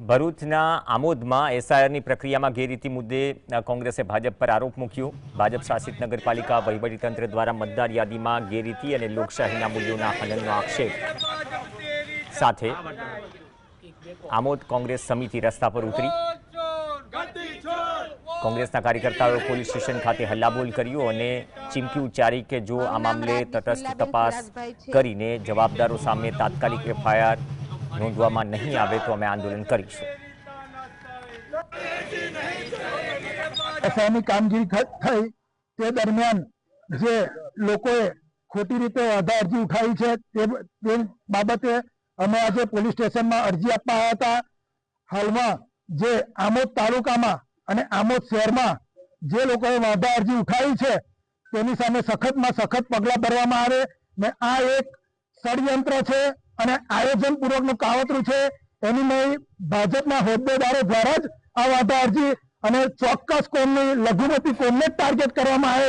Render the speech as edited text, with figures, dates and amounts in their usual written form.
ભરૂચના આમોદમાં એસઆઈઆરની પ્રક્રિયામાં ગેરરીતિ મુદ્દે કોંગ્રેસે ભાજપ પર આરોપ મૂક્યો। ભાજપ શાસિત નગરપાલિકા વહીવટીતંત્ર દ્વારા મતદાર યાદીમાં ગેરરીતિ અને લોકશાહીના મૂલ્યોના હનનનો આક્ષેપ સાથે આમોદ કોંગ્રેસ સમિતિ રસ્તા પર ઉતરી। કોંગ્રેસના કાર્યકર્તાઓએ પોલીસ સ્ટેશન ખાતે હલ્લાબોલ કર્યો અને ચીમકી ઉચ્ચારી કે જો આ મામલે તટસ્થ તપાસ કરીને જવાબદારો સામે તાત્કાલિક એફઆઈઆર નોંધવામાં નહીં આવે તો અમે આંદોલન કરીશું। એસઆઈની કામગીરી થઈ તે દરમિયાન જે લોકોએ ખોટી રીતે વાંધા અરજી ઉઠાવી છે તે બાબતે અમે આજે પોલીસ સ્ટેશનમાં અરજી આપવા આવ્યા હતા। હાલમાં જે આમોદ તાલુકામાં અને આમોદ શહેરમાં જે લોકોએ વાંધા અરજી ઉઠાવી છે તેની સામે સખતમાં સખત પગલાં ભરવામાં આવે ને આ એક ષડયંત્ર છે અને આયોજનપૂર્વકનું કાવતરું છે। એની નહીં ભાજપના હોદ્દેદારો દ્વારા જ આ વાંધા અરજી અને ચોક્કસ કોમની લઘુમતી કોમને ટાર્ગેટ કરવામાં આવે।